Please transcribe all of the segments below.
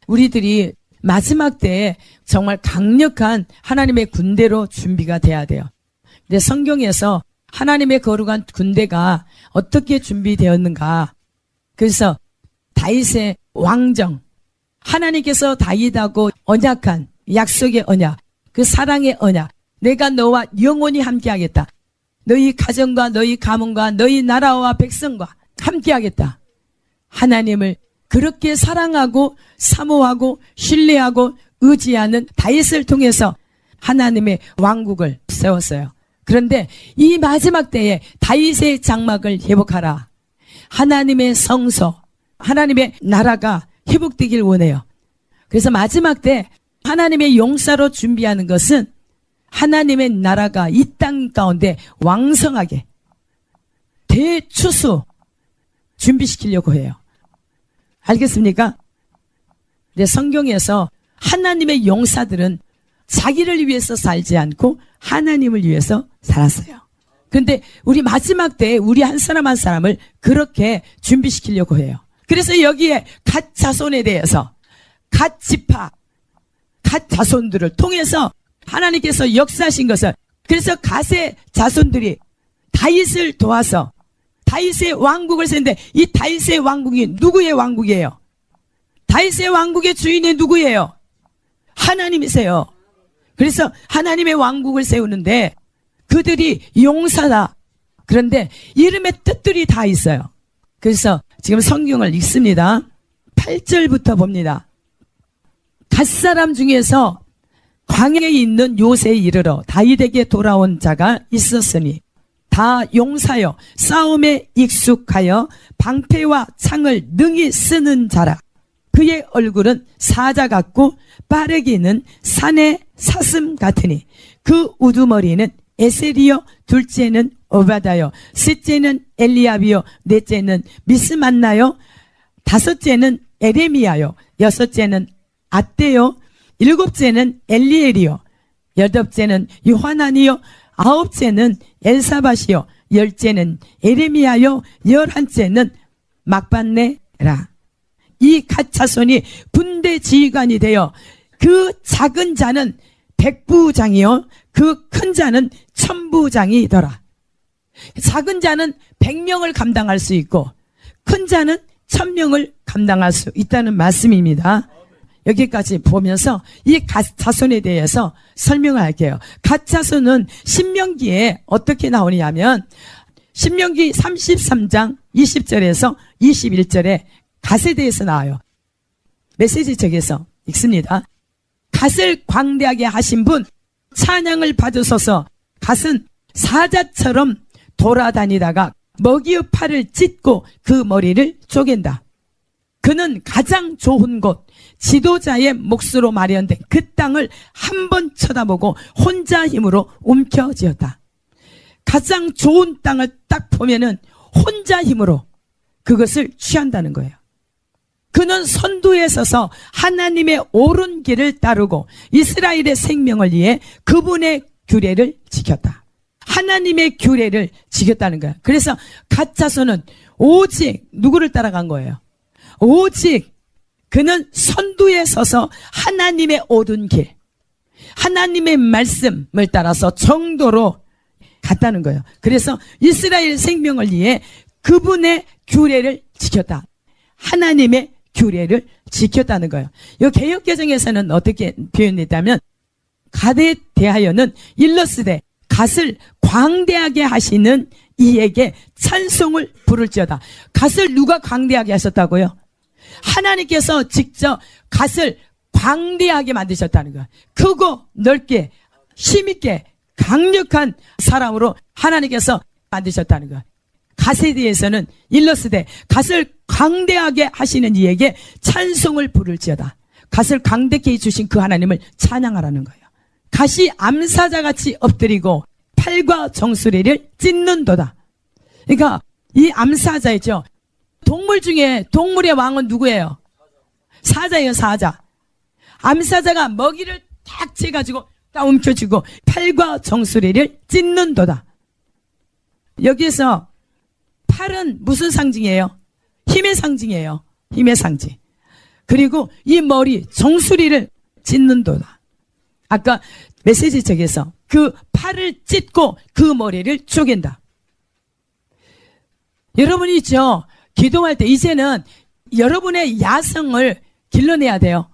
우리들이 마지막 때에 정말 강력한 하나님의 군대로 준비가 돼야 돼요. 근데 성경에서 하나님의 거룩한 군대가 어떻게 준비되었는가. 그래서 다윗의 왕정, 하나님께서 다윗하고 언약한 약속의 언약, 그 사랑의 언약, 내가 너와 영원히 함께하겠다. 너희 가정과 너희 가문과 너희 나라와 백성과 함께하겠다. 하나님을 그렇게 사랑하고 사모하고 신뢰하고 의지하는 다윗을 통해서 하나님의 왕국을 세웠어요. 그런데 이 마지막 때에 다윗의 장막을 회복하라. 하나님의 성소, 하나님의 나라가 회복되길 원해요. 그래서 마지막 때 하나님의 용사로 준비하는 것은 하나님의 나라가 이 땅 가운데 왕성하게 대추수 준비시키려고 해요. 알겠습니까? 근데 성경에서 하나님의 용사들은 자기를 위해서 살지 않고 하나님을 위해서 살았어요. 그런데 우리 마지막 때에 우리 한 사람 한 사람을 그렇게 준비시키려고 해요. 그래서 여기에 갓 자손에 대해서 갓 지파, 갓 자손들을 통해서 하나님께서 역사하신 것을, 그래서 갓의 자손들이 다윗을 도와서 다윗의 왕국을 세는데, 이 다윗의 왕국이 누구의 왕국이에요? 다윗의 왕국의 주인이 누구예요? 하나님이세요. 그래서 하나님의 왕국을 세우는데 그들이 용사다. 그런데 이름의 뜻들이 다 있어요. 그래서 지금 성경을 읽습니다. 8절부터 봅니다. 갓사람 중에서 광야에 있는 요새에 이르러 다윗에게 돌아온 자가 있었으니 다 용사여 싸움에 익숙하여 방패와 창을 능히 쓰는 자라. 그의 얼굴은 사자 같고 빠르기는 산의 사슴 같으니 그 우두머리는 에셀이요, 둘째는 오바다요, 셋째는 엘리압이요, 넷째는 미스만나요, 다섯째는 에레미야요, 여섯째는 아떼요, 일곱째는 엘리엘이요, 여덟째는 요하나니요, 아홉째는 엘사밧이요, 열째는 에레미야요, 열한째는 막반네라. 이 갓 자손이 군대 지휘관이 되어 그 작은 자는 백부장이요, 그 큰 자는 천부장이더라. 작은 자는 100명을 감당할 수 있고 큰 자는 1000명을 감당할 수 있다는 말씀입니다. 여기까지 보면서 이 갓 자손에 대해서 설명을 할게요. 갓 자손은 신명기에 어떻게 나오냐면 신명기 33장 20절에서 21절에 갓에 대해서 나와요. 메시지 책에서 읽습니다. 갓을 광대하게 하신 분 찬양을 받으소서. 갓은 사자처럼 돌아다니다가 먹이의 팔을 찢고 그 머리를 쪼갠다. 그는 가장 좋은 곳 지도자의 몫으로 마련된 그 땅을 한 번 쳐다보고 혼자 힘으로 움켜쥐었다. 가장 좋은 땅을 딱 보면은 혼자 힘으로 그것을 취한다는 거예요. 그는 선두에 서서 하나님의 옳은 길을 따르고 이스라엘의 생명을 위해 그분의 규례를 지켰다. 하나님의 규례를 지켰다는 거예요. 그래서 갓 자손은 오직 누구를 따라간 거예요? 오직 그는 선두에 서서 하나님의 옳은 길, 하나님의 말씀을 따라서 정도로 갔다는 거예요. 그래서 이스라엘 생명을 위해 그분의 규례를 지켰다. 하나님의 규례를 지켰다는 거예요. 이 개역개정에서는 어떻게 표현했다면 갓에 대하여는 일러스되 갓을 광대하게 하시는 이에게 찬송을 부를지어다. 갓을 누가 광대하게 하셨다고요? 하나님께서 직접 갓을 광대하게 만드셨다는 거예요. 크고 넓게 힘있게 강력한 사람으로 하나님께서 만드셨다는 거예요. 갓에 대해서는 일러스되 갓을 광대하게 하시는 이에게 찬송을 부를지어다. 갓을 광대케 해주신 그 하나님을 찬양하라는 거예요. 갓이 암사자같이 엎드리고 팔과 정수리를 찢는도다. 그러니까 이 암사자이죠. 동물 중에 동물의 왕은 누구예요? 사자예요. 사자. 암사자가 먹이를 탁 채가지고 딱 움켜쥐고 팔과 정수리를 찢는도다. 여기에서 팔은 무슨 상징이에요? 힘의 상징이에요. 힘의 상징. 그리고 이 머리 정수리를 찢는도다. 아까 메시지 책에서 그 팔을 찢고 그 머리를 쪼갠다. 여러분이 있죠, 기도할 때 이제는 여러분의 야성을 길러내야 돼요.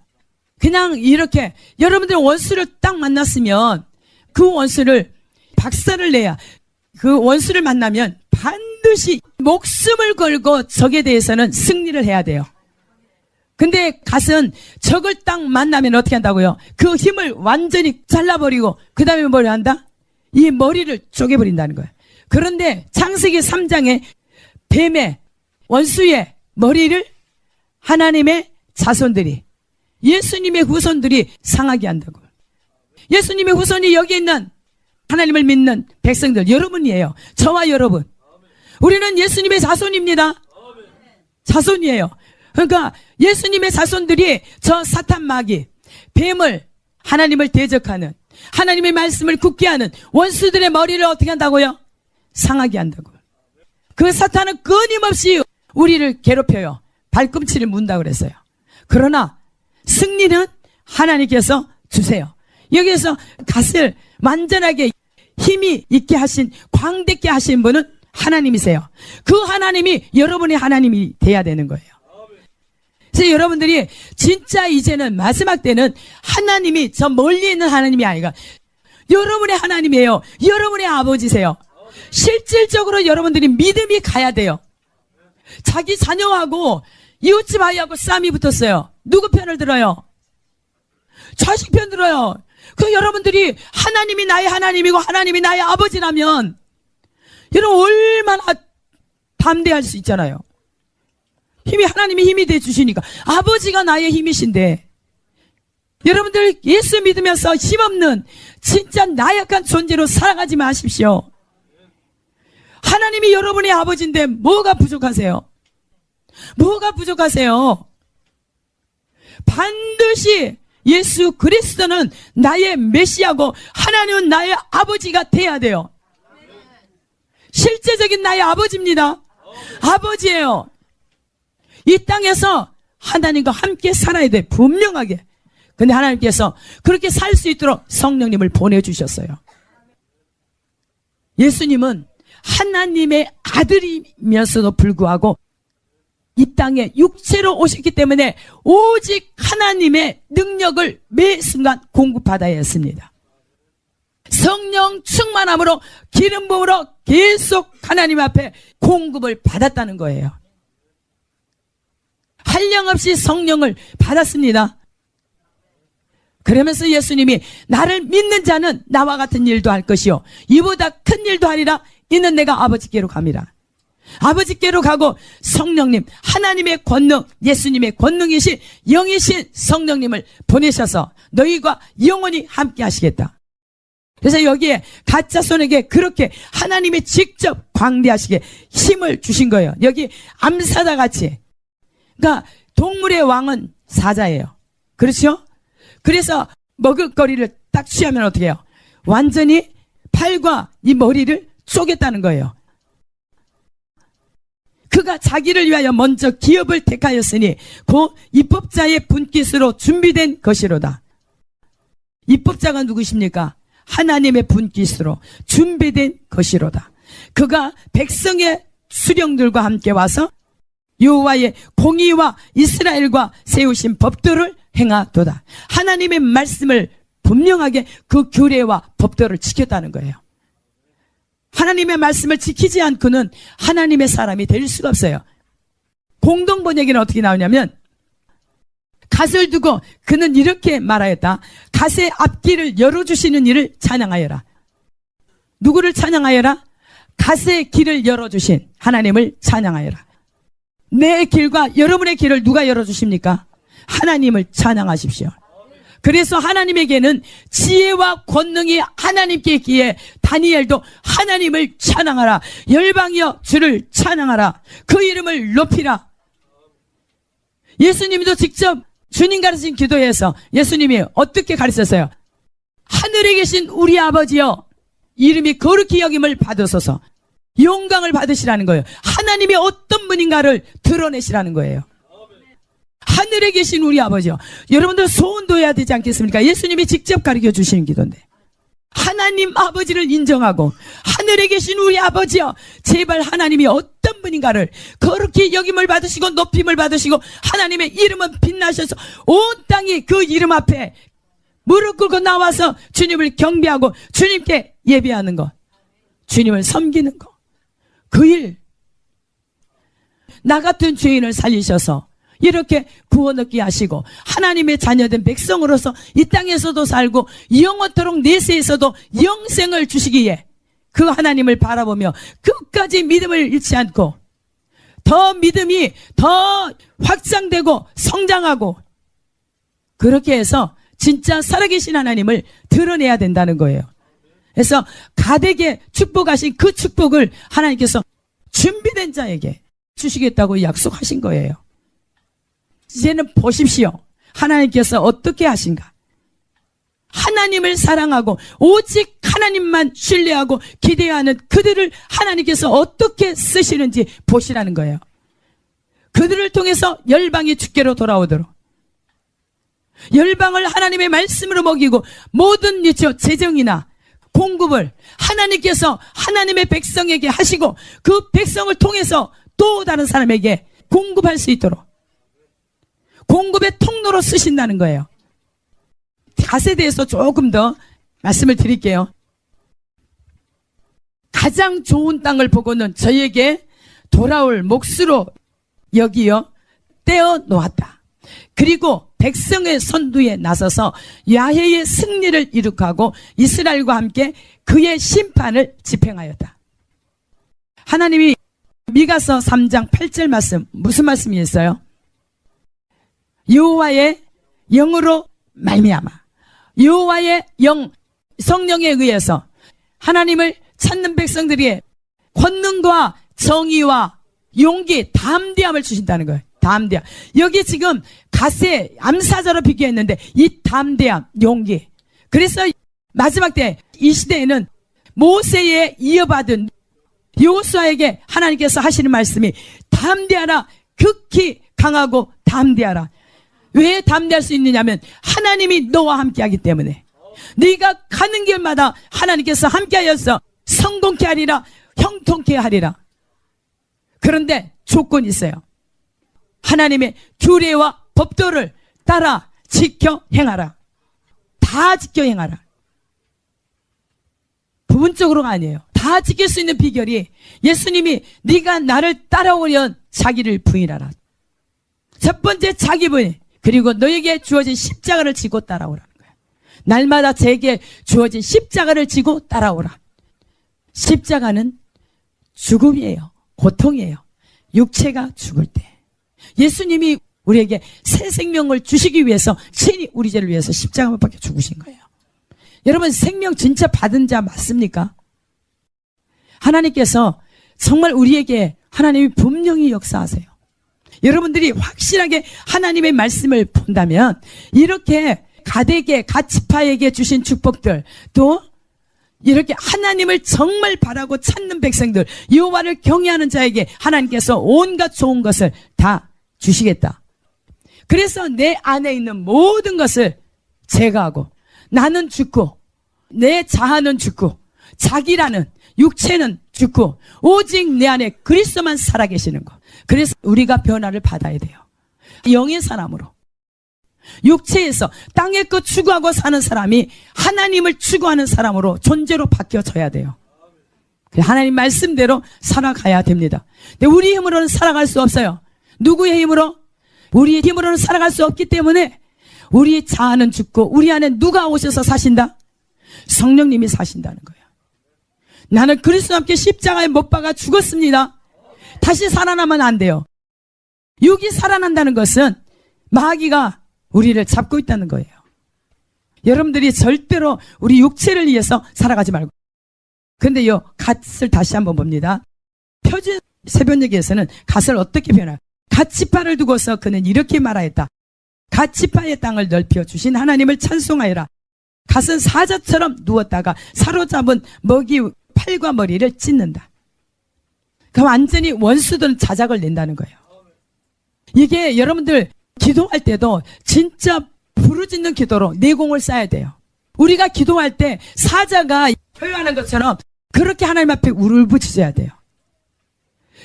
그냥 이렇게 여러분들 원수를 딱 만났으면 그 원수를 박살을 내야, 그 원수를 만나면 반드시 목숨을 걸고 적에 대해서는 승리를 해야 돼요. 근데 갓은 적을 딱 만나면 어떻게 한다고요? 그 힘을 완전히 잘라버리고 그 다음에 뭘 한다? 이 머리를 쪼개버린다는 거예요. 그런데 창세기 3장에 뱀의 원수의 머리를 하나님의 자손들이, 예수님의 후손들이 상하게 한다고. 예수님의 후손이 여기 있는 하나님을 믿는 백성들, 여러분이에요. 저와 여러분. 우리는 예수님의 자손입니다. 자손이에요. 그러니까 예수님의 자손들이 저 사탄 마귀, 뱀을, 하나님을 대적하는, 하나님의 말씀을 굳게 하는 원수들의 머리를 어떻게 한다고요? 상하게 한다고. 그 사탄은 끊임없이 우리를 괴롭혀요. 발꿈치를 문다고 그랬어요. 그러나 승리는 하나님께서 주세요. 여기에서 갓을 완전하게 힘이 있게 하신, 광대케 하신 분은 하나님이세요. 그 하나님이 여러분의 하나님이 돼야 되는 거예요. 그래서 여러분들이 진짜 이제는 마지막 때는 하나님이 저 멀리 있는 하나님이 아니라 여러분의 하나님이에요. 여러분의 아버지세요. 실질적으로 여러분들이 믿음이 가야 돼요. 자기 자녀하고 이웃집 아이하고 싸움이 붙었어요. 누구 편을 들어요? 자식 편 들어요. 그 여러분들이 하나님이 나의 하나님이고 하나님이 나의 아버지라면 여러분 얼마나 담대할 수 있잖아요. 힘이, 하나님이 힘이 돼주시니까. 아버지가 나의 힘이신데 여러분들 예수 믿으면서 힘없는 진짜 나약한 존재로 살아가지 마십시오. 하나님이 여러분의 아버지인데 뭐가 부족하세요? 뭐가 부족하세요? 반드시 예수 그리스도는 나의 메시아고 하나님은 나의 아버지가 돼야 돼요. 실제적인 나의 아버지입니다. 아버지예요. 이 땅에서 하나님과 함께 살아야 돼, 분명하게. 근데 하나님께서 그렇게 살 수 있도록 성령님을 보내주셨어요. 예수님은 하나님의 아들이면서도 불구하고 이 땅에 육체로 오셨기 때문에 오직 하나님의 능력을 매 순간 공급받아야 했습니다. 성령 충만함으로 기름 부음으로 계속 하나님 앞에 공급을 받았다는 거예요. 한량없이 성령을 받았습니다. 그러면서 예수님이 나를 믿는 자는 나와 같은 일도 할 것이요 이보다 큰 일도 하리라. 이는 내가 아버지께로 갑니다. 아버지께로 가고 성령님, 하나님의 권능, 예수님의 권능이신 영이신 성령님을 보내셔서 너희가 영원히 함께 하시겠다. 그래서 여기에 가짜 손에게 그렇게 하나님이 직접 광대하시게 힘을 주신 거예요. 여기 암사자 같이. 그러니까 동물의 왕은 사자예요. 그렇죠? 그래서 먹을거리를 딱 취하면 어떻게 해요? 완전히 팔과 이 머리를 쪼갰다는 거예요. 그가 자기를 위하여 먼저 기업을 택하였으니 그 입법자의 분깃으로 준비된 것이로다. 입법자가 누구십니까? 하나님의 분깃으로 준비된 것이로다. 그가 백성의 수령들과 함께 와서 여호와의 공의와 이스라엘과 세우신 법도를 행하도다. 하나님의 말씀을 분명하게 그 규례와 법도를 지켰다는 거예요. 하나님의 말씀을 지키지 않고는 하나님의 사람이 될 수가 없어요. 공동번역에는 어떻게 나오냐면 갓을 두고 그는 이렇게 말하였다. 갓의 앞길을 열어주시는 이를 찬양하여라. 누구를 찬양하여라? 갓의 길을 열어주신 하나님을 찬양하여라. 내 길과 여러분의 길을 누가 열어주십니까? 하나님을 찬양하십시오. 그래서 하나님에게는 지혜와 권능이 하나님께 있기에 다니엘도 하나님을 찬양하라. 열방이여 주를 찬양하라. 그 이름을 높이라. 예수님도 직접 주님 가르친 기도에서 예수님이 어떻게 가르쳤어요? 하늘에 계신 우리 아버지여 이름이 거룩히 여김을 받으소서. 영광을 받으시라는 거예요. 하나님이 어떤 분인가를 드러내시라는 거예요. 하늘에 계신 우리 아버지요. 여러분들 소원도 해야 되지 않겠습니까? 예수님이 직접 가르쳐 주시는 기도인데. 하나님 아버지를 인정하고 하늘에 계신 우리 아버지여, 제발 하나님이 어떤 분인가를 거룩히 여김을 받으시고 높임을 받으시고 하나님의 이름은 빛나셔서 온 땅이 그 이름 앞에 무릎 꿇고 나와서 주님을 경배하고 주님께 예배하는 것, 주님을 섬기는 것, 그 일, 나 같은 죄인을 살리셔서 이렇게 구원 얻게 하시고 하나님의 자녀된 백성으로서 이 땅에서도 살고 영원토록 내세에서도 영생을 주시기에 그 하나님을 바라보며 끝까지 믿음을 잃지 않고 더 믿음이 더 확장되고 성장하고 그렇게 해서 진짜 살아계신 하나님을 드러내야 된다는 거예요. 그래서 가되게 축복하신 그 축복을 하나님께서 준비된 자에게 주시겠다고 약속하신 거예요. 이제는 보십시오. 하나님께서 어떻게 하신가? 하나님을 사랑하고 오직 하나님만 신뢰하고 기대하는 그들을 하나님께서 어떻게 쓰시는지 보시라는 거예요. 그들을 통해서 열방이 주께로 돌아오도록, 열방을 하나님의 말씀으로 먹이고 모든 재정이나 공급을 하나님께서 하나님의 백성에게 하시고 그 백성을 통해서 또 다른 사람에게 공급할 수 있도록 공급의 통로로 쓰신다는 거예요. 갓에 대해서 조금 더 말씀을 드릴게요. 가장 좋은 땅을 보고는 저에게 돌아올 몫으로 여기어 떼어 놓았다. 그리고 백성의 선두에 나서서 야훼의 승리를 이룩하고 이스라엘과 함께 그의 심판을 집행하였다. 하나님이 미가서 3장 8절 말씀, 무슨 말씀이었어요? 여호와의 영으로 말미암아, 여호와의 영, 성령에 의해서 하나님을 찾는 백성들이 권능과 정의와 용기, 담대함을 주신다는 거예요. 담대함. 여기 지금 갓의 암사자로 비교했는데 이 담대함, 용기. 그래서 마지막 때 이 시대에는 모세에 이어받은 여호수아에게 하나님께서 하시는 말씀이 담대하라, 극히 강하고 담대하라. 왜 담대할 수 있느냐면 하나님이 너와 함께하기 때문에. 네가 가는 길마다 하나님께서 함께하여서 성공케 하리라, 형통케 하리라. 그런데 조건이 있어요. 하나님의 규례와 법도를 따라 지켜 행하라. 다 지켜 행하라. 부분적으로가 아니에요. 다 지킬 수 있는 비결이 예수님이 네가 나를 따라오려면 자기를 부인하라. 첫 번째 자기 부인, 그리고 너에게 주어진 십자가를 지고 따라오라는 거예요. 날마다 제게 주어진 십자가를 지고 따라오라. 십자가는 죽음이에요. 고통이에요. 육체가 죽을 때 예수님이 우리에게 새 생명을 주시기 위해서 친히 우리 죄를 위해서 십자가를 박혀 죽으신 거예요. 여러분, 생명 진짜 받은 자 맞습니까? 하나님께서 정말 우리에게 하나님이 분명히 역사하세요. 여러분들이 확실하게 하나님의 말씀을 본다면 이렇게 가데게, 갓지파에게 주신 축복들, 또 이렇게 하나님을 정말 바라고 찾는 백성들, 여호와를 경외하는 자에게 하나님께서 온갖 좋은 것을 다 주시겠다. 그래서 내 안에 있는 모든 것을 제거하고 나는 죽고 내 자아는 죽고 자기라는 육체는 죽고 오직 내 안에 그리스도만 살아계시는 것. 그래서 우리가 변화를 받아야 돼요. 영의 사람으로. 육체에서 땅의 것 추구하고 사는 사람이 하나님을 추구하는 사람으로 존재로 바뀌어져야 돼요. 하나님 말씀대로 살아가야 됩니다. 근데 우리 힘으로는 살아갈 수 없어요. 누구의 힘으로? 우리의 힘으로는 살아갈 수 없기 때문에 우리 자아는 죽고 우리 안에 누가 오셔서 사신다? 성령님이 사신다는 거예요. 나는 그리스도와 함께 십자가에 못 박아 죽었습니다. 다시 살아나면 안 돼요. 육이 살아난다는 것은 마귀가 우리를 잡고 있다는 거예요. 여러분들이 절대로 우리 육체를 위해서 살아가지 말고. 근데요, 갓을 다시 한번 봅니다. 표준 새벽녘에서는 갓을 어떻게 표현해요? 갓지파를 두고서 그는 이렇게 말하였다. 갓지파의 땅을 넓혀 주신 하나님을 찬송하여라. 갓은 사자처럼 누웠다가 사로잡은 먹이 팔과 머리를 찢는다. 그럼 완전히 원수들은 자작을 낸다는 거예요. 이게 여러분들 기도할 때도 진짜 부르짖는 기도로 내공을 쌓아야 돼요. 우리가 기도할 때 사자가 표현하는 것처럼 그렇게 하나님 앞에 울부짖어야 돼요.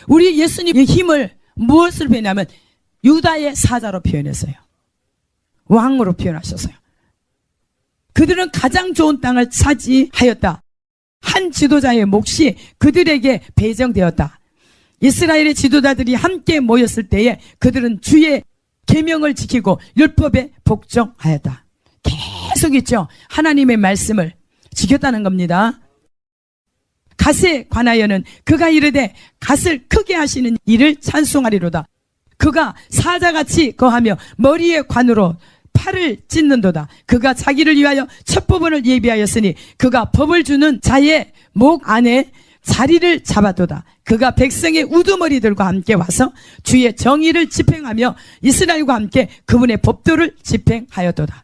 우리 예수님의 힘을 무엇으로 표현하면 유다의 사자로 표현했어요. 왕으로 표현하셨어요. 그들은 가장 좋은 땅을 차지하였다. 한 지도자의 몫이 그들에게 배정되었다. 이스라엘의 지도자들이 함께 모였을 때에 그들은 주의 계명을 지키고 율법에 복종하였다. 계속 있죠. 하나님의 말씀을 지켰다는 겁니다. 갓에 관하여는 그가 이르되 갓을 크게 하시는 이를 찬송하리로다. 그가 사자같이 거하며 머리에 관으로 팔을 찢는도다. 그가 자기를 위하여 첫 법원을 예비하였으니 그가 법을 주는 자의 목 안에 자리를 잡아도다. 그가 백성의 우두머리들과 함께 와서 주의 정의를 집행하며 이스라엘과 함께 그분의 법도를 집행하였도다.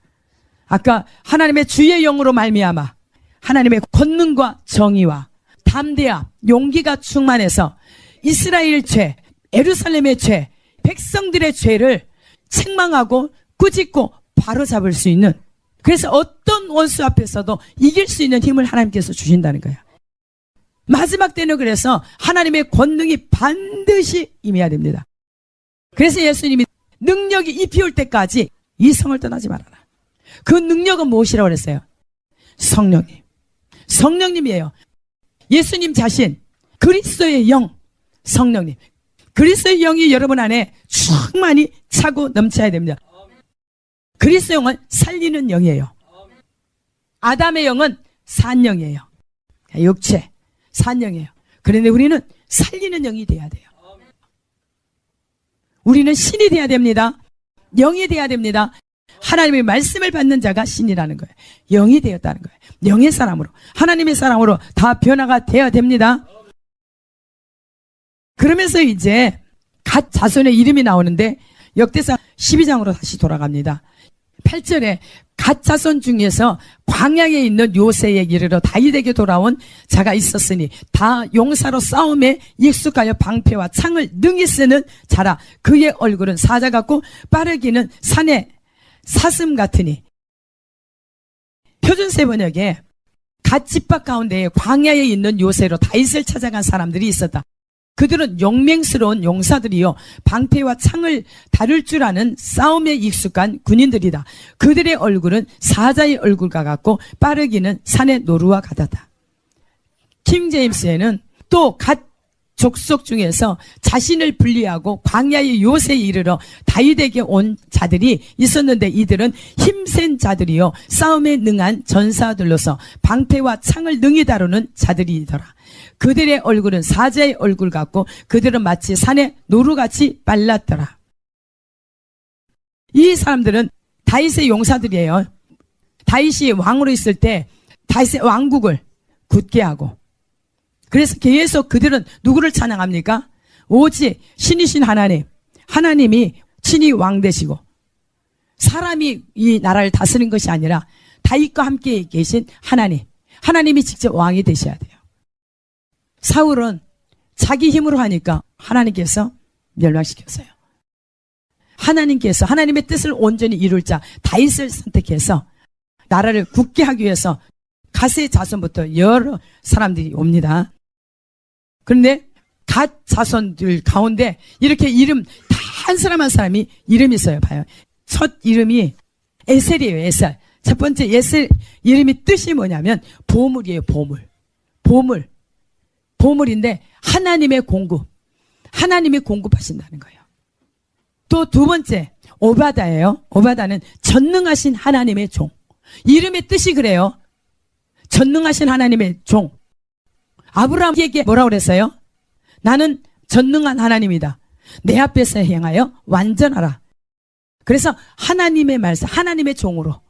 아까 하나님의 주의 영으로 말미암아 하나님의 권능과 정의와 담대함, 용기가 충만해서 이스라엘 죄, 예루살렘의 죄, 백성들의 죄를 책망하고 꾸짖고 바로잡을 수 있는, 그래서 어떤 원수 앞에서도 이길 수 있는 힘을 하나님께서 주신다는 거예요. 마지막 때는 그래서 하나님의 권능이 반드시 임해야 됩니다. 그래서 예수님이 능력이 입히올 때까지 이 성을 떠나지 말아라. 그 능력은 무엇이라고 그랬어요? 성령님. 성령님이에요. 예수님 자신, 그리스도의 영, 성령님. 그리스도의 영이 여러분 안에 충만히 차고 넘쳐야 됩니다. 그리스도의 영은 살리는 영이에요. 아담의 영은 산영이에요. 육체, 산영이에요. 그런데 우리는 살리는 영이 돼야 돼요. 우리는 신이 돼야 됩니다. 영이 돼야 됩니다. 하나님의 말씀을 받는 자가 신이라는 거예요. 영이 되었다는 거예요. 영의 사람으로, 하나님의 사람으로 다 변화가 되어야 됩니다. 그러면서 이제 갓 자손의 이름이 나오는데 역대상 12장으로 다시 돌아갑니다. 8절에 갓 자손 중에서 광야에 있는 요새에 이르러 다윗에게 돌아온 자가 있었으니 다 용사로 싸움에 익숙하여 방패와 창을 능히 쓰는 자라. 그의 얼굴은 사자 같고 빠르기는 산의 사슴 같으니. 표준세 번역에 갓 집밥 가운데 광야에 있는 요새로 다윗을 찾아간 사람들이 있었다. 그들은 용맹스러운 용사들이요 방패와 창을 다룰 줄 아는 싸움에 익숙한 군인들이다. 그들의 얼굴은 사자의 얼굴과 같고 빠르기는 산의 노루와 같았다. 킹제임스에는 또 갓 족속 중에서 자신을 분리하고 광야의 요새에 이르러 다윗에게 온 자들이 있었는데 이들은 힘센 자들이요 싸움에 능한 전사들로서 방패와 창을 능히 다루는 자들이더라. 그들의 얼굴은 사자의 얼굴 같고 그들은 마치 산의 노루같이 빨랐더라. 이 사람들은 다윗의 용사들이에요. 다윗이 왕으로 있을 때 다윗의 왕국을 굳게 하고, 그래서 계속 그들은 누구를 찬양합니까? 오직 신이신 하나님, 하나님이 친히 왕 되시고 사람이 이 나라를 다스리는 것이 아니라 다윗과 함께 계신 하나님, 하나님이 직접 왕이 되셔야 돼요. 사울은 자기 힘으로 하니까 하나님께서 멸망시켰어요. 하나님께서 하나님의 뜻을 온전히 이룰 자 다윗을 선택해서 나라를 굳게 하기 위해서 갓의 자손부터 여러 사람들이 옵니다. 그런데 갓 자손들 가운데 이렇게 이름 다 한 사람 한 사람이 이름이 있어요. 봐요. 첫 이름이 에셀이에요. 에셀. 첫 번째 에셀 이름이 뜻이 뭐냐면 보물이에요. 보물. 보물. 보물인데 하나님의 공급. 하나님이 공급하신다는 거예요. 또 두 번째 오바다예요. 오바다는 전능하신 하나님의 종. 이름의 뜻이 그래요. 전능하신 하나님의 종. 아브라함에게 뭐라고 그랬어요? 나는 전능한 하나님이다. 내 앞에서 행하여 완전하라. 그래서 하나님의 말씀, 하나님의 종으로.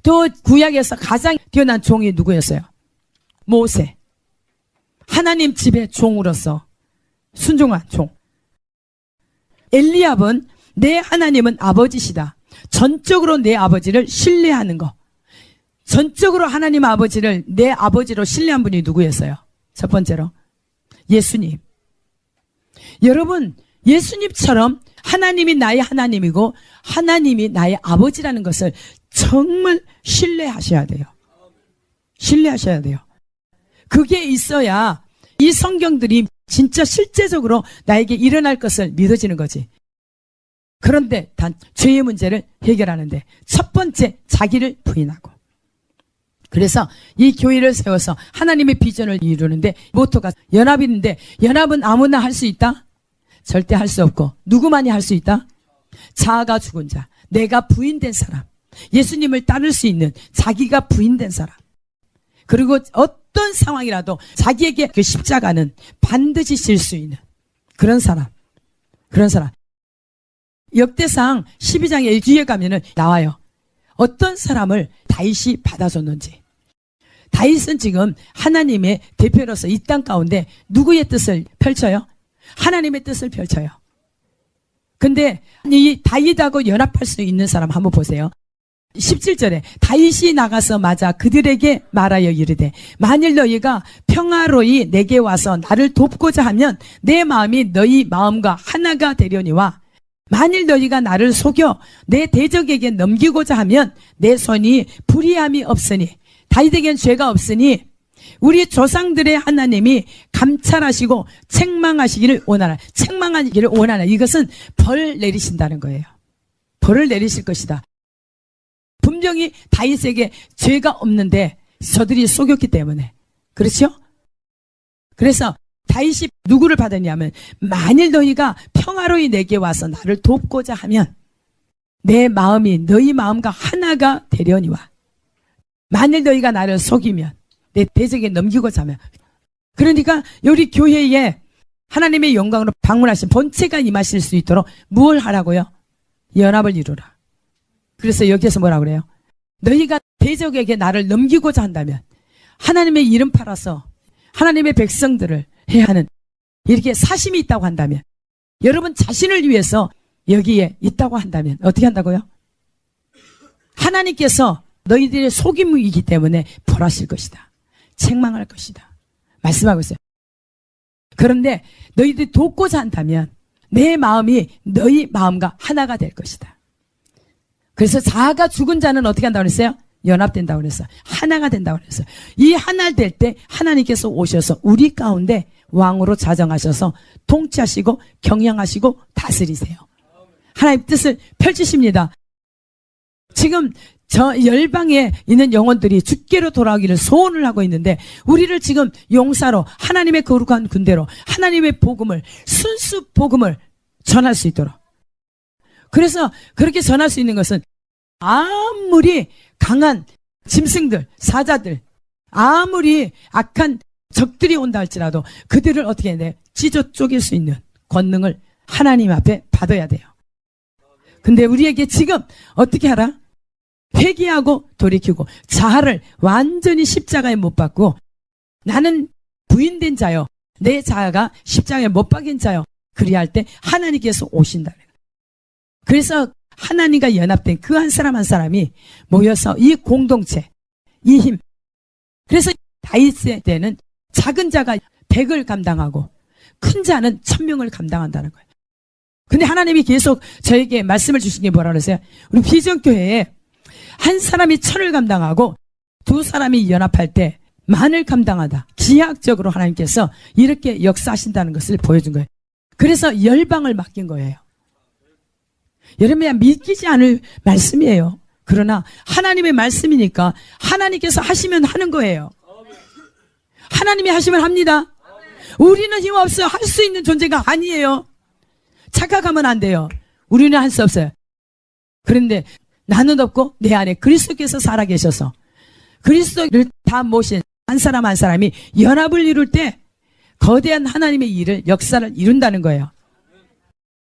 또 구약에서 가장 뛰어난 종이 누구였어요? 모세. 하나님 집의 종으로서 순종한 종. 엘리압은 내 하나님은 아버지시다. 전적으로 내 아버지를 신뢰하는 거. 전적으로 하나님 아버지를 내 아버지로 신뢰한 분이 누구였어요? 첫 번째로 예수님. 여러분, 예수님처럼 하나님이 나의 하나님이고 하나님이 나의 아버지라는 것을 정말 신뢰하셔야 돼요. 신뢰하셔야 돼요. 그게 있어야 이 성경들이 진짜 실제적으로 나에게 일어날 것을 믿어지는 거지. 그런데 단 죄의 문제를 해결하는데 첫 번째 자기를 부인하고, 그래서 이 교회를 세워서 하나님의 비전을 이루는데 모토가 연합인데, 연합은 아무나 할 수 있다? 절대 할 수 없고, 누구만이 할 수 있다? 자아가 죽은 자, 내가 부인된 사람, 예수님을 따를 수 있는 자기가 부인된 사람, 그리고 어떤 상황이라도 자기에게 그 십자가는 반드시 질 수 있는 그런 사람, 그런 사람. 역대상 12장에 뒤에 가면은 나와요. 어떤 사람을 다윗이 받아줬는지. 다윗은 지금 하나님의 대표로서 이 땅 가운데 누구의 뜻을 펼쳐요? 하나님의 뜻을 펼쳐요. 근데 이 다윗하고 연합할 수 있는 사람 한번 보세요. 17절에 다윗이 나가서 맞아 그들에게 말하여 이르되, 만일 너희가 평화로이 내게 와서 나를 돕고자 하면 내 마음이 너희 마음과 하나가 되려니와, 만일 너희가 나를 속여 내 대적에게 넘기고자 하면 내 손이 불의함이 없으니, 다윗에겐 죄가 없으니 우리 조상들의 하나님이 감찰하시고 책망하시기를 원하나. 책망하기를 원하나. 이것은 벌 내리신다는 거예요. 벌을 내리실 것이다. 분명히 다윗에게 죄가 없는데 저들이 속였기 때문에. 그렇죠? 그래서 다윗이 누구를 받았냐면, 만일 너희가 평화로이 내게 와서 나를 돕고자 하면 내 마음이 너희 마음과 하나가 되려니와, 만일 너희가 나를 속이면 내 대적에 넘기고자 하면. 그러니까 우리 교회에 하나님의 영광으로 방문하신 본체가 임하실 수 있도록 무엇을 하라고요? 연합을 이루라. 그래서 여기에서 뭐라고 그래요? 너희가 대적에게 나를 넘기고자 한다면, 하나님의 이름 팔아서 하나님의 백성들을 해야 하는 이렇게 사심이 있다고 한다면, 여러분 자신을 위해서 여기에 있다고 한다면 어떻게 한다고요? 하나님께서 너희들의 속임이기 때문에 벌하실 것이다. 책망할 것이다. 말씀하고 있어요. 그런데 너희들이 돕고자 한다면 내 마음이 너희 마음과 하나가 될 것이다. 그래서 자아가 죽은 자는 어떻게 한다고 그랬어요? 연합된다고 그랬어요. 하나가 된다고 그랬어요. 이 하나 될 때 하나님께서 오셔서 우리 가운데 왕으로 자정하셔서 통치하시고 경영하시고 다스리세요. 하나님 뜻을 펼치십니다. 지금 저 열방에 있는 영혼들이 주께로 돌아오기를 소원을 하고 있는데, 우리를 지금 용사로 하나님의 거룩한 군대로 하나님의 복음을, 순수 복음을 전할 수 있도록. 그래서 그렇게 전할 수 있는 것은 아무리 강한 짐승들, 사자들, 아무리 악한 적들이 온다 할지라도 그들을 어떻게 해야 돼? 찢어 쪼갤 수 있는 권능을 하나님 앞에 받아야 돼요. 근데 우리에게 지금 어떻게 하라? 회개하고 돌이키고 자아를 완전히 십자가에 못 박고, 나는 부인된 자요, 내 자아가 십자가에 못 박인 자요, 그리할 때 하나님께서 오신다. 그래서 하나님과 연합된 그 한 사람 한 사람이 모여서 이 공동체, 이 힘. 그래서 다윗의 때는 작은 자가 100을 감당하고 큰 자는 1000명을 감당한다는 거예요. 근데 하나님이 계속 저에게 말씀을 주신 게 뭐라 그러세요? 우리 비전교회에 한 사람이 1000을 감당하고 두 사람이 연합할 때 10,000을 감당하다. 기하학적으로 하나님께서 이렇게 역사하신다는 것을 보여준 거예요. 그래서 열방을 맡긴 거예요. 여러분이 믿기지 않을 말씀이에요. 그러나 하나님의 말씀이니까 하나님께서 하시면 하는 거예요. 하나님이 하시면 합니다. 우리는 힘 없어요. 할 수 있는 존재가 아니에요. 착각하면 안 돼요. 우리는 할 수 없어요. 그런데 나는 없고 내 안에 그리스도께서 살아계셔서 그리스도를 다 모신 한 사람 한 사람이 연합을 이룰 때 거대한 하나님의 일을, 역사를 이룬다는 거예요.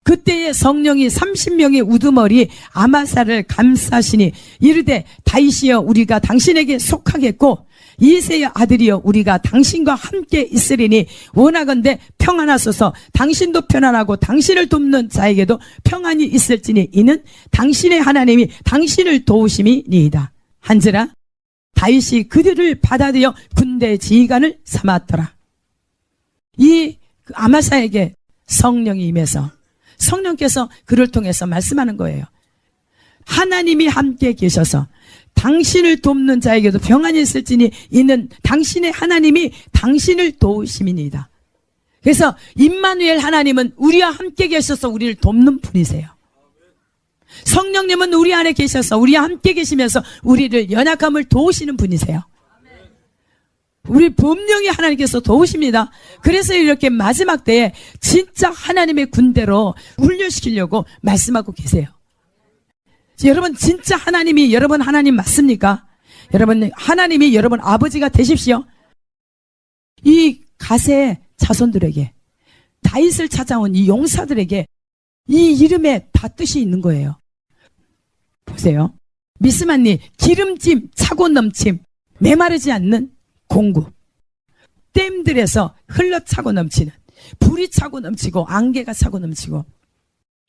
그때에 성령이 30명의 우두머리 아마사를 감싸시니 이르되, 다윗이여 우리가 당신에게 속하겠고 이새의 아들이여 우리가 당신과 함께 있으리니 원하건대 평안하소서. 당신도 편안하고 당신을 돕는 자에게도 평안이 있을지니 이는 당신의 하나님이 당신을 도우심이니이다. 한지라 다윗이 그들을 받아들여 군대 지휘관을 삼았더라. 이 아마사에게 성령이 임해서 성령께서 그를 통해서 말씀하는 거예요. 하나님이 함께 계셔서 당신을 돕는 자에게도 평안이 있을지니 이는 당신의 하나님이 당신을 도우심이니이다. 그래서 임마누엘 하나님은 우리와 함께 계셔서 우리를 돕는 분이세요. 성령님은 우리 안에 계셔서 우리와 함께 계시면서 우리를 연약함을 도우시는 분이세요. 우리 분명히 하나님께서 도우십니다. 그래서 이렇게 마지막 때에 진짜 하나님의 군대로 훈련시키려고 말씀하고 계세요. 여러분 진짜 하나님이 여러분 하나님 맞습니까? 여러분 하나님이 여러분 아버지가 되십시오. 이 가세 자손들에게 다윗을 찾아온 이 용사들에게 이 이름에 다 뜻이 있는 거예요. 보세요. 미스만니 기름짐 차고 넘침 메마르지 않는 공구 댐들에서 흘러차고 넘치는 불이 차고 넘치고 안개가 차고 넘치고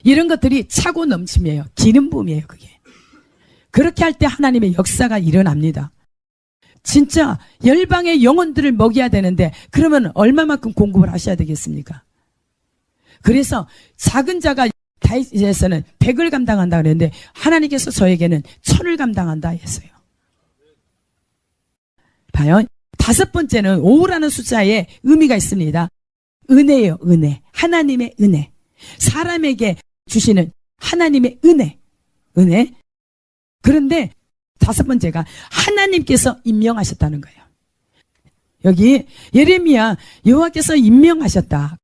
이런 것들이 차고 넘침이에요. 기름 부음이에요. 그게 그렇게 할 때 하나님의 역사가 일어납니다. 진짜 열방의 영혼들을 먹여야 되는데 그러면 얼마만큼 공급을 하셔야 되겠습니까? 그래서 작은 자가 다윗에서는 100을 감당한다 그랬는데 하나님께서 저에게는 1000을 감당한다 했어요. 봐요. 5번째는 5라는 숫자에 의미가 있습니다. 은혜예요. 은혜. 하나님의 은혜. 사람에게 주시는 하나님의 은혜. 은혜. 그런데 5번째가 하나님께서 임명하셨다는 거예요. 여기 예레미야 여호와께서 임명하셨다.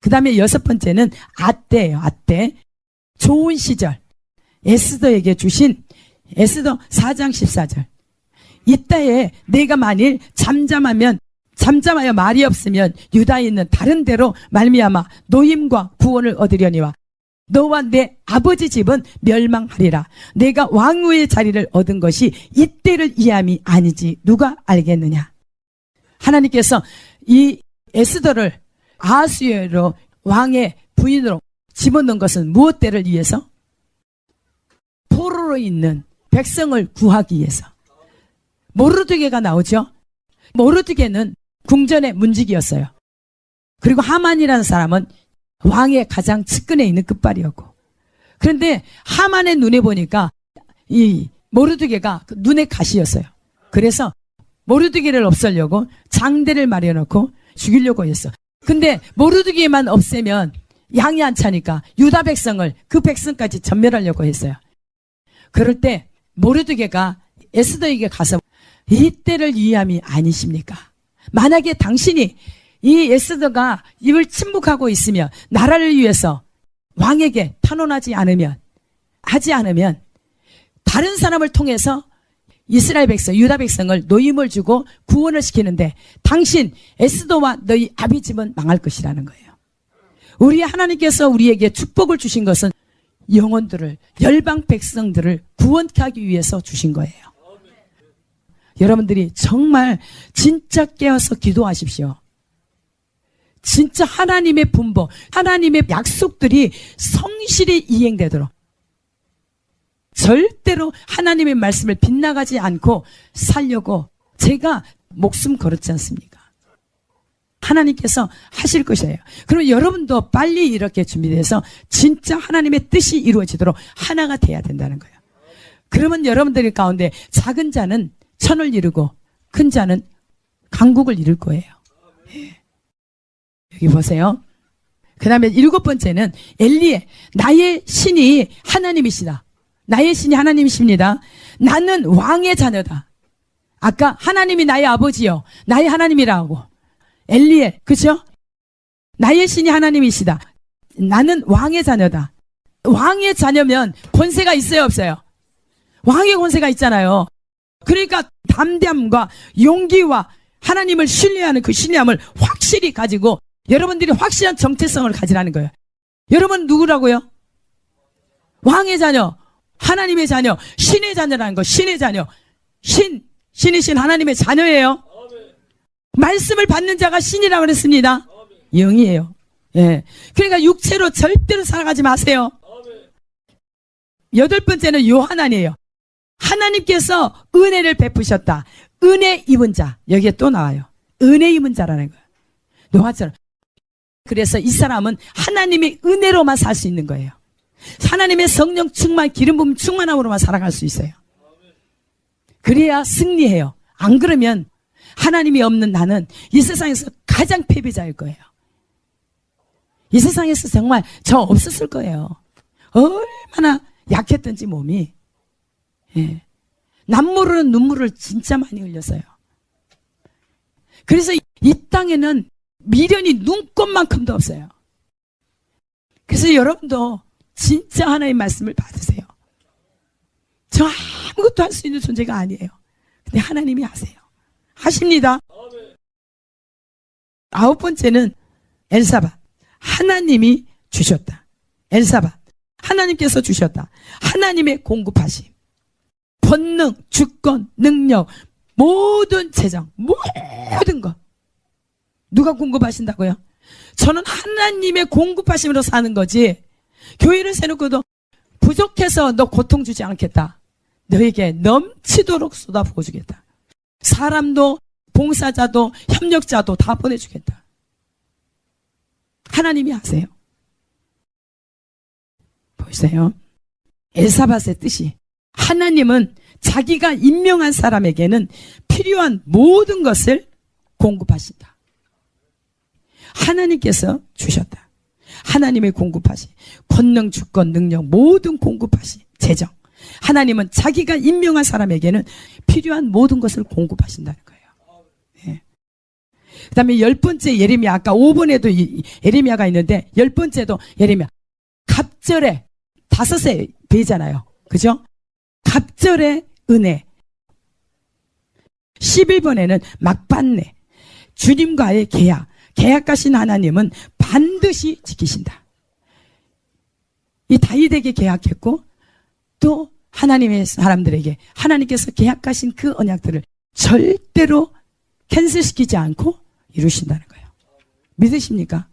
그 다음에 6번째는 아떼예요. 아떼. 좋은 시절. 에스더에게 주신 에스더 4장 14절. 이때에 내가 만일 잠잠하여 말이 없으면 유다에 있는 다른 데로 말미암아 노임과 구원을 얻으려니와 너와 내 아버지 집은 멸망하리라. 내가 왕후의 자리를 얻은 것이 이때를 이함이 아니지 누가 알겠느냐. 하나님께서 이 에스더를 아하수에로 왕의 부인으로 집어넣은 것은 무엇들을 위해서? 포로로 있는 백성을 구하기 위해서. 모르드게가 나오죠. 모르드게는 궁전의 문지기였어요. 그리고 하만이라는 사람은 왕의 가장 측근에 있는 끝발이었고, 그런데 하만의 눈에 보니까 이 모르드게가 눈의 가시였어요. 그래서 모르드게를 없애려고 장대를 마련해놓고 죽이려고 했어. 근데 모르드게만 없애면 양이 안 차니까 유다 백성을 그 백성까지 전멸하려고 했어요. 그럴 때 모르드게가 에스더에게 가서 이때를 위함이 아니십니까? 만약에 당신이 이 에스더가 이걸 침묵하고 있으면 나라를 위해서 왕에게 탄원하지 않으면 다른 사람을 통해서 이스라엘 백성, 유다 백성을 노임을 주고 구원을 시키는데 당신 에스더와 너희 아비 집은 망할 것이라는 거예요. 우리 하나님께서 우리에게 축복을 주신 것은 영혼들을, 열방 백성들을 구원하기 위해서 주신 거예요. 여러분들이 정말 진짜 깨어서 기도하십시오. 진짜 하나님의 분보, 하나님의 약속들이 성실히 이행되도록 절대로 하나님의 말씀을 빗나가지 않고 살려고 제가 목숨 걸었지 않습니까? 하나님께서 하실 것이에요. 그럼 여러분도 빨리 이렇게 준비돼서 진짜 하나님의 뜻이 이루어지도록 하나가 돼야 된다는 거예요. 그러면 여러분들 가운데 작은 자는 천을 이루고 큰 자는 강국을 이룰 거예요. 예. 여기 보세요. 그 다음에 7번째는 엘리의 나의 신이 하나님이시다. 나의 신이 하나님이십니다. 나는 왕의 자녀다. 아까 하나님이 나의 아버지요 나의 하나님이라고 엘리의, 그렇죠? 나의 신이 하나님이시다. 나는 왕의 자녀다. 왕의 자녀면 권세가 있어요 없어요? 왕의 권세가 있잖아요. 그러니까 담대함과 용기와 하나님을 신뢰하는 그 신뢰함을 확실히 가지고 여러분들이 확실한 정체성을 가지라는 거예요. 여러분 누구라고요? 왕의 자녀, 하나님의 자녀, 신의 자녀라는 거. 신의 자녀. 신이신 하나님의 자녀예요. 말씀을 받는 자가 신이라고 그랬습니다. 영이에요. 예. 그러니까 육체로 절대로 살아가지 마세요. 8번째는 요한안이에요. 하나님께서 은혜를 베푸셨다. 은혜 입은 자. 여기에 또 나와요. 은혜 입은 자라는 거예요. 노아처럼. 그래서 이 사람은 하나님의 은혜로만 살 수 있는 거예요. 하나님의 성령 충만, 기름 부음 충만함으로만 살아갈 수 있어요. 그래야 승리해요. 안 그러면 하나님이 없는 나는 이 세상에서 가장 패배자일 거예요. 이 세상에서 정말 저 없었을 거예요. 얼마나 약했던지 몸이. 예. 남 모르는 눈물을 진짜 많이 흘렸어요. 그래서 이 땅에는 미련이 눈꼽만큼도 없어요. 그래서 여러분도 진짜 하나님의 말씀을 받으세요. 저 아무것도 할 수 있는 존재가 아니에요. 근데 하나님이 하세요. 하십니다. 9번째는 엘사밧. 하나님이 주셨다. 엘사밧. 하나님께서 주셨다. 하나님의 공급하심. 권능, 주권, 능력, 모든 재정, 모든 것. 누가 공급하신다고요? 저는 하나님의 공급하심으로 사는 거지. 교회를 세놓고도 부족해서 너 고통 주지 않겠다. 너에게 넘치도록 쏟아부어 주겠다. 사람도 봉사자도 협력자도 다 보내주겠다. 하나님이 하세요. 보세요. 엘사밧의 뜻이 하나님은 자기가 임명한 사람에게는 필요한 모든 것을 공급하신다. 하나님께서 주셨다. 하나님의 공급하신 권능, 주권, 능력 모든 공급하신 재정. 하나님은 자기가 임명한 사람에게는 필요한 모든 것을 공급하신다는 거예요. 네. 그 다음에 10번째 예레미야, 아까 5번에도 예레미야가 있는데 10번째도 예레미야. 갑절에 5세 배잖아요. 그죠? 갑절의 은혜. 11번에는 막받네. 주님과의 계약. 계약하신 하나님은 반드시 지키신다. 이 다윗에게 계약했고 또 하나님의 사람들에게 하나님께서 계약하신 그 언약들을 절대로 캔슬시키지 않고 이루신다는 거예요. 믿으십니까?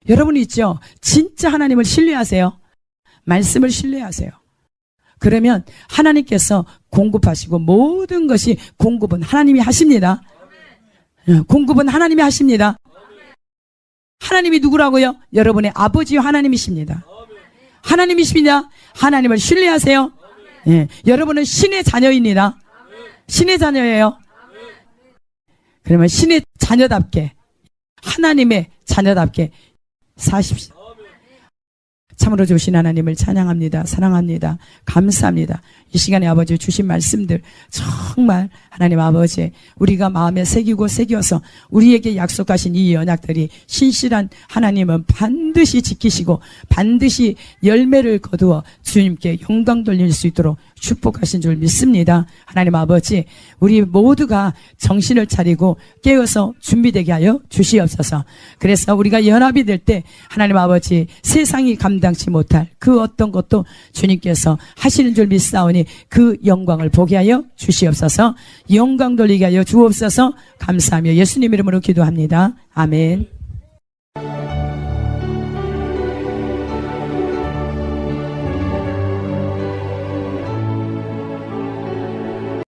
여러분 있죠? 진짜 하나님을 신뢰하세요. 말씀을 신뢰하세요. 그러면 하나님께서 공급하시고 모든 것이 공급은 하나님이 하십니다. 공급은 하나님이 하십니다. 하나님이 누구라고요? 여러분의 아버지 하나님이십니다. 하나님이십니다. 하나님을 신뢰하세요. 예, 여러분은 신의 자녀입니다. 신의 자녀예요. 그러면 신의 자녀답게 하나님의 자녀답게 사십시오. 참으로 좋으신 하나님을 찬양합니다. 사랑합니다. 감사합니다. 이 시간에 아버지 주신 말씀들 정말 하나님 아버지 우리가 마음에 새겨서 우리에게 약속하신 이 언약들이 신실한 하나님은 반드시 지키시고 반드시 열매를 거두어 주님께 영광 돌릴 수 있도록 축복하신 줄 믿습니다. 하나님 아버지 우리 모두가 정신을 차리고 깨어서 준비되게 하여 주시옵소서. 그래서 우리가 연합이 될 때 하나님 아버지 세상이 감당치 못할 그 어떤 것도 주님께서 하시는 줄 믿사오니 그 영광을 보게 하여 주시옵소서. 영광 돌리게 하여 주옵소서. 감사하며 예수님 이름으로 기도합니다. 아멘.